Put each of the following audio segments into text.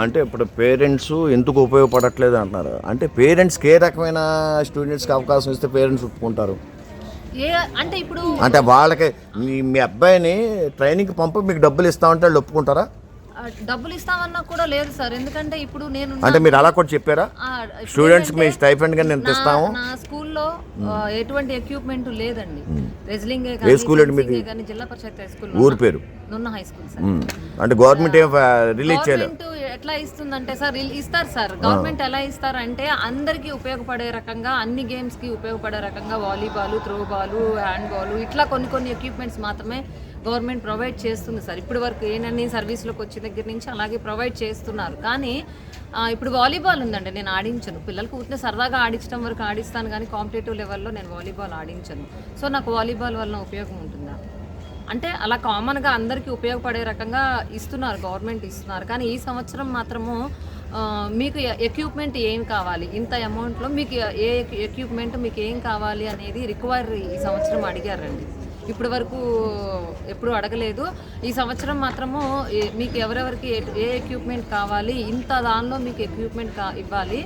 అంటే ఇప్పుడు పేరెంట్స్ ఎందుకు ఉపయోగపడట్లేదు అంటున్నారు. అంటే పేరెంట్స్కి ఏ రకమైన స్టూడెంట్స్కి అవకాశం ఇస్తే పేరెంట్స్ ఒప్పుకుంటారు? అంటే ఇప్పుడు అంటే వాళ్ళకి మీ అబ్బాయిని ట్రైనింగ్కి పంపి మీకు డబ్బులు ఇస్తామంటే వాళ్ళు ఒప్పుకుంటారా? డబ్బులు ఇస్తామన్నా కూడా లేదు సార్. ఎందుకంటే ఇప్పుడు నేను అంటే మీరు అలా కూడా చెప్పారా స్టూడెంట్స్కి మీ స్టైఫండ్ గా నేను ఇస్తాము? నా స్కూల్లో ఎటువంటి ఎక్విప్మెంట్ లేదండి. రెజ్లింగ్ ఏ స్కూల్ అండి మీది? జిల్లా పరిషత్ హై స్కూల్. ఊరు పేరు? నున్న హై స్కూల్ సార్. అంటే గవర్నమెంట్ ఏం రిలీజ్ చేయలేదు? గవర్నమెంట్ ఎట్లా ఇస్తుందంటే సార్, ఇస్తారు సార్. గవర్నమెంట్ ఎలా ఇస్తారంటే అందరికీ ఉపయోగపడే రకంగా, అన్ని గేమ్స్ కి ఉపయోగపడే రకంగా volleyball, throw ball, hand ball, ఇట్లా కొన్ని ఎక్విప్మెంట్స్ మాత్రమే గవర్నమెంట్ ప్రొవైడ్ చేస్తుంది సార్. ఇప్పటి వరకు ఏంటని సర్వీస్లోకి వచ్చిన దగ్గర నుంచి అలాగే ప్రొవైడ్ చేస్తున్నారు. కానీ ఇప్పుడు వాలీబాల్ ఉందండి, నేను ఆడించను. పిల్లలకు ఊరికే సరదాగా ఆడించడం వరకు ఆడిస్తాను, కానీ కాంపిటేటివ్ లెవెల్లో నేను వాలీబాల్ ఆడించను. సో నాకు వాలీబాల్ వల్ల ఉపయోగం ఉంటుందా అంటే అలా కామన్గా అందరికీ ఉపయోగపడే రకంగా ఇస్తున్నారు, గవర్నమెంట్ ఇస్తున్నారు. కానీ ఈ సంవత్సరం మాత్రము మీకు ఎక్విప్మెంట్ ఏం కావాలి, ఇంత అమౌంట్లో మీకు ఏ ఎక్విప్మెంట్ మీకు ఏం కావాలి అనేది రిక్వైర్ ఈ సంవత్సరం అడిగారండి. ఇప్పటి వరకు ఎప్పుడు అడగలేదు. ఈ సంవత్సరం మాత్రము మీకు ఎవరెవరికి ఏ ఎక్విప్మెంట్ కావాలి, ఇంత దానిలో మీకు ఎక్విప్మెంట్ ఇవ్వాలి,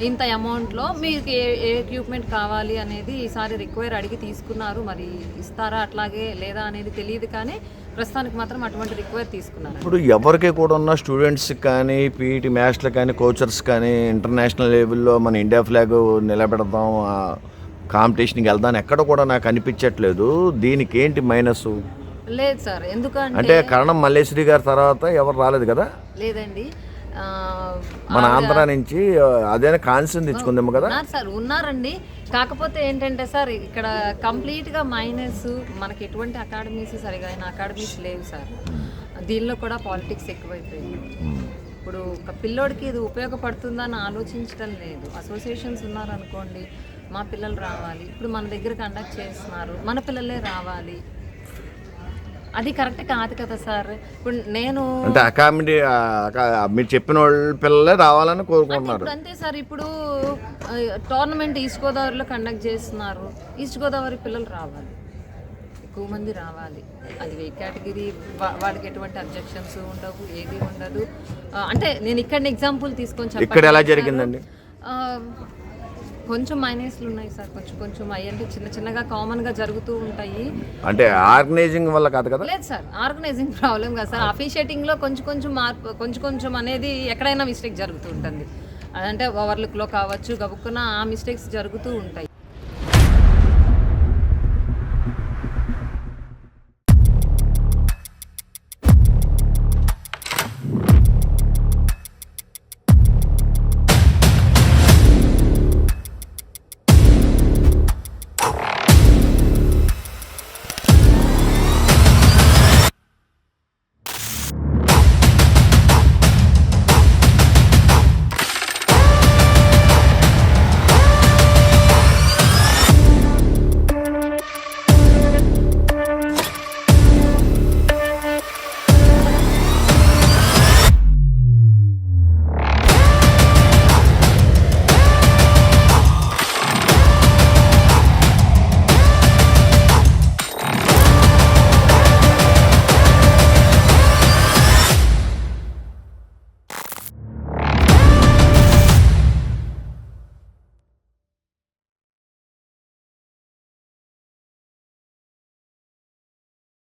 ఇంత అమౌంట్లో మీకు ఏ ఎక్విప్మెంట్ కావాలి అనేది ఈసారి రిక్వైర్ అడిగి తీసుకున్నారు. మరి ఇస్తారా అట్లాగే లేదా అనేది తెలియదు, కానీ ప్రస్తుతానికి మాత్రం అటువంటి రిక్వైర్ తీసుకున్నారు. ఇప్పుడు ఎవరికి కూడా ఉన్న స్టూడెంట్స్కి కానీ, పీఈటీ మ్యాచ్లు కానీ, కోచర్స్ కానీ ఇంటర్నేషనల్ లెవెల్లో మన ఇండియా ఫ్లాగ్ నిలబెడదాం, కాంపిటీషన్కి వెళ్దాం ఎక్కడ కూడా నాకు అనిపించట్లేదు. దీనికి ఏంటి మైనస్? లేదు సార్, ఎందుకంటే అంటే కరణం మల్లేశ్వరి గారి తర్వాత ఎవరు రాలేదు కదా? లేదండి, మన ఆంధ్ర నుంచి అదేనా కాన్సెన్ తెచ్చుకుందాము కదా సార్. ఉన్నారండి, కాకపోతే ఏంటంటే సార్ ఇక్కడ కంప్లీట్గా మైనస్. మనకి ఎటువంటి అకాడమీస్ సరిగా అయిన అకాడమీస్ లేవు సార్. దీనిలో కూడా పాలిటిక్స్ ఎక్కువైపోయింది. ఇప్పుడు ఒక పిల్లోడికి ఇది ఉపయోగపడుతుందని ఆలోచించడం లేదు. అసోసియేషన్స్ ఉన్నారనుకోండి, మా పిల్లలు రావాలి, ఇప్పుడు మన దగ్గర కండక్ట్ చేస్తున్నారు, మన పిల్లలే రావాలి, అది కరెక్ట్ కాదు కదా సార్. ఇప్పుడు నేను అంటే అకామిడీ మీరు చెప్పిన వాళ్ళ పిల్లలే రావాలని కోరుకుంటున్నారు. ఇప్పుడు అంతే సార్. ఇప్పుడు టోర్నమెంట్ ఈస్ట్ గోదావరిలో కండక్ట్ చేస్తున్నారు, ఈస్ట్ గోదావరి పిల్లలు రావాలి, ఎక్కువ మంది రావాలి. అది ఏ కేటగిరీ వాడికి ఎటువంటి అబ్జెక్షన్స్ ఉండవు, ఏది ఉండదు. అంటే నేను ఇక్కడ ఎగ్జాంపుల్ తీసుకొని చెప్పాను. ఇక్కడ ఎలా జరిగిందండి? కొంచెం మైనస్లు ఉన్నాయి సార్, కొంచెం అయ్యంటే చిన్నగా కామన్గా జరుగుతూ ఉంటాయి. అంటే ఆర్గనైజింగ్ వల్ల కాదు కదా? లేదు సార్, ఆర్గనైజింగ్ ప్రాబ్లం కాదు సార్. అఫీషియేటింగ్లో కొంచెం మార్పు, కొంచెం అనేది ఎక్కడైనా మిస్టేక్ జరుగుతూ ఉంటుంది. అదంటే ఓవర్లుక్లో కావచ్చు, గబుక్కున ఆ మిస్టేక్స్ జరుగుతూ ఉంటాయి.